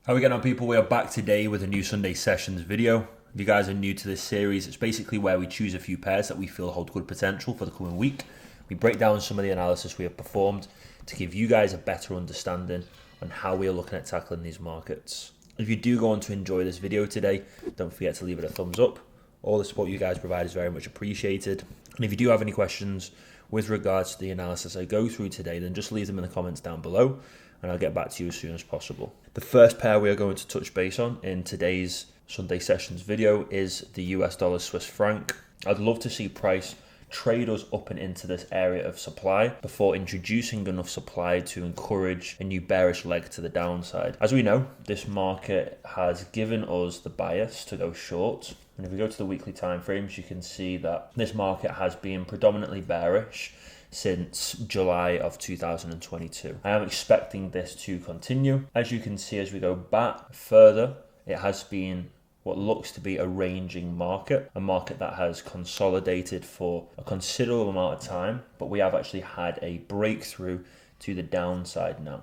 How are we getting on, people? We are back today with a new Sunday Sessions video. If you guys are new to this series, it's basically where we choose a few pairs that we feel hold good potential for the coming week. We break down some of the analysis we have performed to give you guys a better understanding on how we are looking at tackling these markets. If you do go on to enjoy this video today, don't forget to leave it a thumbs up. All the support you guys provide is very much appreciated. And if you do have any questions with regards to the analysis I go through today, then just leave them in the comments down below and I'll get back to you as soon as possible. The first pair we are going to touch base on in today's Sunday Sessions video is the US dollar Swiss franc. I'd love to see price trade us up and into this area of supply before introducing enough supply to encourage a new bearish leg to the downside. As we know, this market has given us the bias to go short. And if we go to the weekly time frames, you can see that this market has been predominantly bearish since July of 2022. I am expecting this to continue. As you can see, as we go back further, it has been what looks to be a ranging market, a market that has consolidated for a considerable amount of time, but we have actually had a breakthrough to the downside now.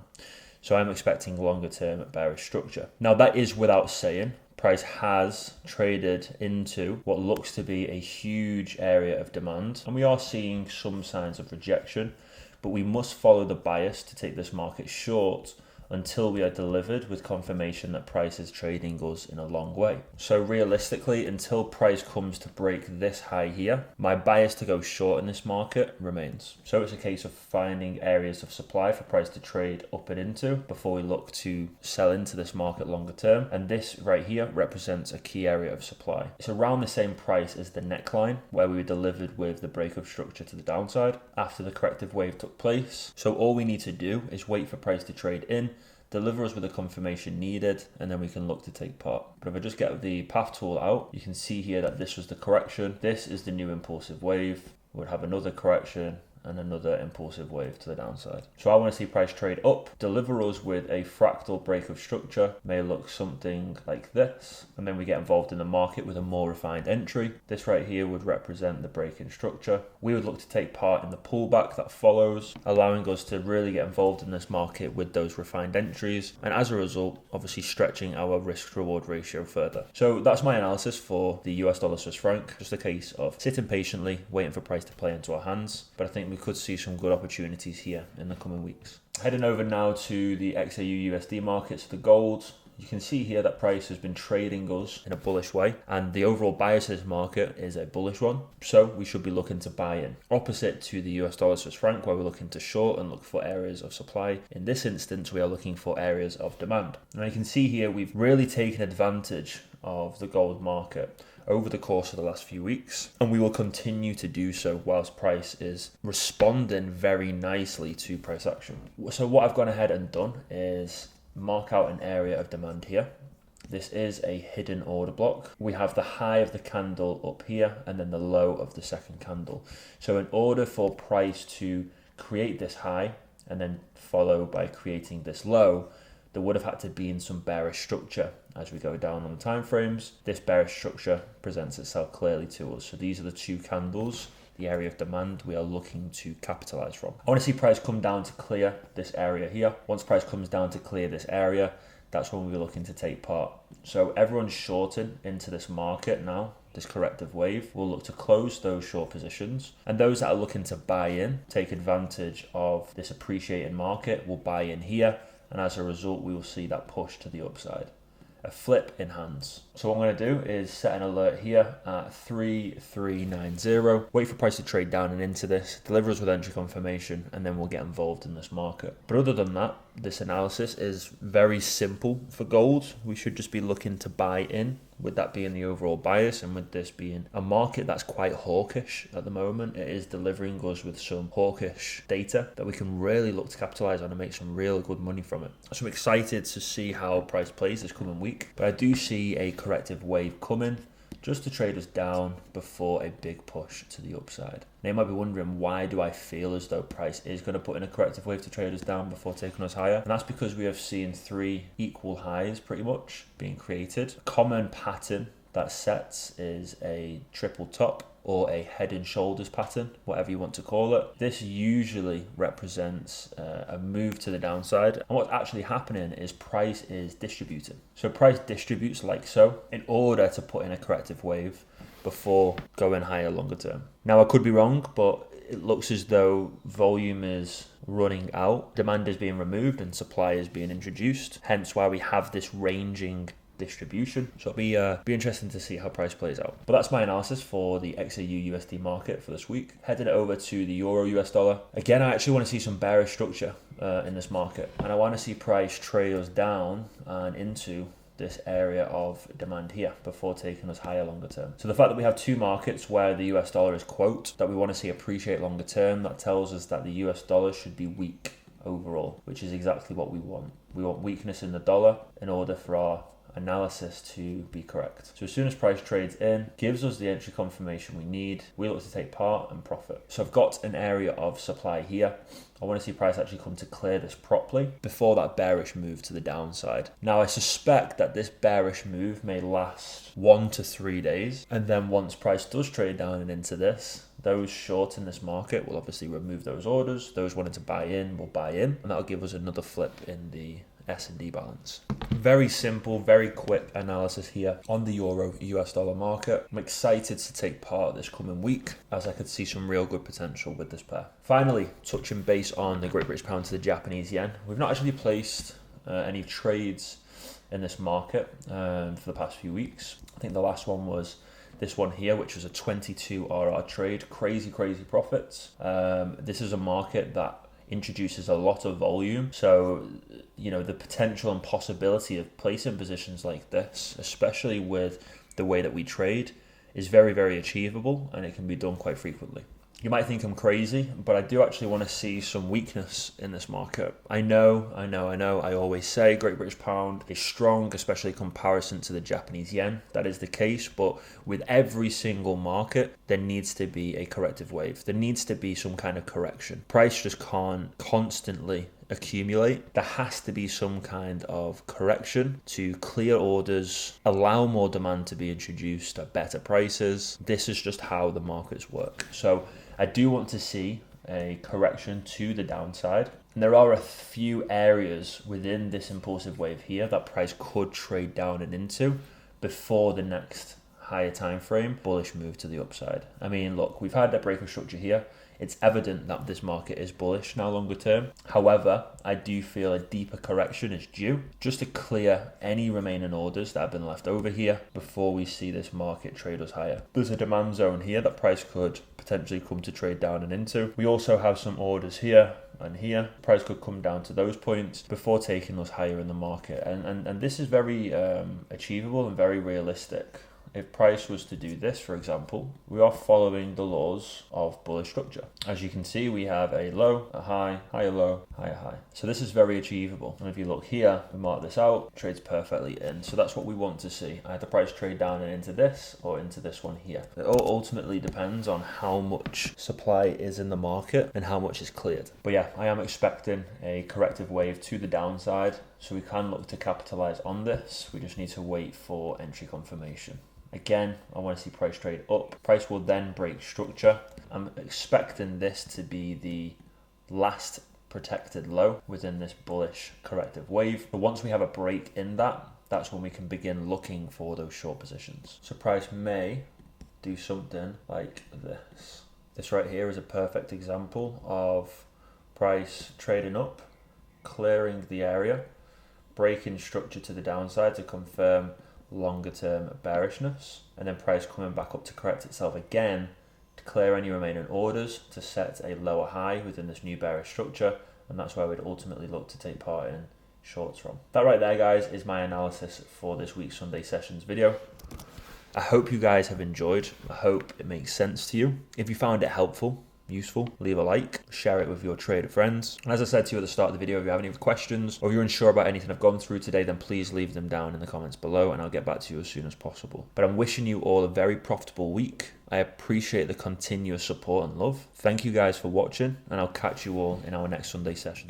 So I'm expecting longer term bearish structure. Now that is without saying price has traded into what looks to be a huge area of demand, and we are seeing some signs of rejection, but we must follow the bias to take this market short until we are delivered with confirmation that price is trading us in a long way. So realistically, until price comes to break this high here, my bias to go short in this market remains. So it's a case of finding areas of supply for price to trade up and into before we look to sell into this market longer term. And this right here represents a key area of supply. It's around the same price as the neckline where we were delivered with the breakup structure to the downside after the corrective wave took place. So all we need to do is wait for price to trade in, deliver us with the confirmation needed, and then we can look to take part. But if I just get the path tool out, you can see here that this was the correction. This is the new impulsive wave. We'll have another correction and another impulsive wave to the downside. So I want to see price trade up, deliver us with a fractal breakup structure, may look something like this, and then we get involved in the market with a more refined entry. This right here would represent the break-in structure. We would look to take part in the pullback that follows, allowing us to really get involved in this market with those refined entries, and as a result, obviously stretching our risk-reward ratio further. So that's my analysis for the US dollar Swiss franc. Just a case of sitting patiently, waiting for price to play into our hands, but I think we could see some good opportunities here in the coming weeks. Heading over now to the XAU USD markets, the gold. You can see here that price has been trading us in a bullish way, and the overall bias of this market is a bullish one. So we should be looking to buy in. Opposite to the US dollar Swiss franc, where we're looking to short and look for areas of supply. In this instance, we are looking for areas of demand. Now you can see here we've really taken advantage of the gold market over the course of the last few weeks, and we will continue to do so whilst price is responding very nicely to price action. So what I've gone ahead and done is mark out an area of demand here. This is a hidden order block. We have the high of the candle up here and then the low of the second candle. So in order for price to create this high and then follow by creating this low, there would have had to be in some bearish structure. As we go down on the time frames, this bearish structure presents itself clearly to us. So these are the two candles, the area of demand we are looking to capitalize from. I want to see price come down to clear this area here. Once price comes down to clear this area, that's when we're looking to take part. So everyone's shorting into this market now, this corrective wave. We'll look to close those short positions, and those that are looking to buy in, take advantage of this appreciating market, will buy in here, and as a result we will see that push to the upside. A flip in hands. So what I'm going to do is set an alert here at 3390, wait for price to trade down and into this, deliver us with entry confirmation, and then we'll get involved in this market. But other than that, this analysis is very simple for gold. We should just be looking to buy in, with that being the overall bias, and with this being a market that's quite hawkish at the moment. It is delivering us with some hawkish data that we can really look to capitalize on and make some real good money from it. So I'm excited to see how price plays this coming week, but I do see a corrective wave coming just to trade us down before a big push to the upside. Now you might be wondering, why do I feel as though price is going to put in a corrective wave to trade us down before taking us higher? And that's because we have seen three equal highs pretty much being created. A common pattern that sets is a triple top or a head and shoulders pattern, whatever you want to call it. This usually represents a move to the downside. And what's actually happening is price is distributing. So price distributes like so in order to put in a corrective wave before going higher longer term. Now I could be wrong, but it looks as though volume is running out, demand is being removed and supply is being introduced, hence why we have this ranging distribution. So it'll be interesting to see how price plays out. But that's my analysis for the XAU USD market for this week. Heading over to the Euro US dollar. Again, I actually want to see some bearish structure in this market, and I want to see price trails down and into this area of demand here before taking us higher longer term. So the fact that we have two markets where the US dollar is quote that we want to see appreciate longer term, that tells us that the US dollar should be weak overall, which is exactly what we want. We want weakness in the dollar in order for our analysis to be correct. So as soon as price trades in, gives us the entry confirmation we need, we look to take part and profit. So I've got an area of supply here. I want to see price actually come to clear this properly before that bearish move to the downside. Now I suspect that this bearish move may last 1 to 3 days, and then once price does trade down and into this, those short in this market will obviously remove those orders. Those wanting to buy in will buy in, and that'll give us another flip in the S&D balance. Very simple, very quick analysis here on the Euro US dollar market. I'm excited to take part this coming week as I could see some real good potential with this pair. Finally, touching base on the Great British Pound to the Japanese Yen. We've not actually placed any trades in this market for the past few weeks. I think the last one was this one here, which was a 22 RR trade. Crazy profits. This is a market that introduces a lot of volume, so you know the potential and possibility of placing positions like this, especially with the way that we trade, is very achievable, and it can be done quite frequently. You might think I'm crazy, but I do actually want to see some weakness in this market. I know. I always say Great British Pound is strong, especially in comparison to the Japanese Yen. That is the case, but with every single market, there needs to be a corrective wave. There needs to be some kind of correction. Price just can't constantly accumulate. There has to be some kind of correction to clear orders, allow more demand to be introduced at better prices. This is just how the markets work. So I do want to see a correction to the downside. And there are a few areas within this impulsive wave here that price could trade down and into before the next higher time frame bullish move to the upside. I mean, look, we've had a break of structure here. It's evident that this market is bullish now longer term. However, I do feel a deeper correction is due just to clear any remaining orders that have been left over here before we see this market trade us higher. There's a demand zone here that price could potentially come to trade down and into. We also have some orders here and here. Price could come down to those points before taking us higher in the market. And this is very achievable and very realistic. If price was to do this, for example, we are following the laws of bullish structure. As you can see, we have a low, a high, higher low, higher high. So this is very achievable. And if you look here, we mark this out, trades perfectly in. So that's what we want to see. Either price trade down and into this or into this one here. It all ultimately depends on how much supply is in the market and how much is cleared. But yeah, I am expecting a corrective wave to the downside. So we can look to capitalize on this. We just need to wait for entry confirmation. Again, I want to see price trade up. Price will then break structure. I'm expecting this to be the last protected low within this bullish corrective wave. But once we have a break in that, that's when we can begin looking for those short positions. So price may do something like this. This right here is a perfect example of price trading up, clearing the area, breaking structure to the downside to confirm longer term bearishness, and then price coming back up to correct itself again to clear any remaining orders to set a lower high within this new bearish structure, and that's where we'd ultimately look to take part in shorts from. That right there, guys, is my analysis for this week's Sunday sessions video. I hope you guys have enjoyed. I hope it makes sense to you. If you found it helpful, useful, leave a like, share it with your trader friends. And as I said to you at the start of the video, if you have any questions or if you're unsure about anything I've gone through today, then please leave them down in the comments below and I'll get back to you as soon as possible. But I'm wishing you all a very profitable week. I appreciate the continuous support and love. Thank you guys for watching, and I'll catch you all in our next Sunday session.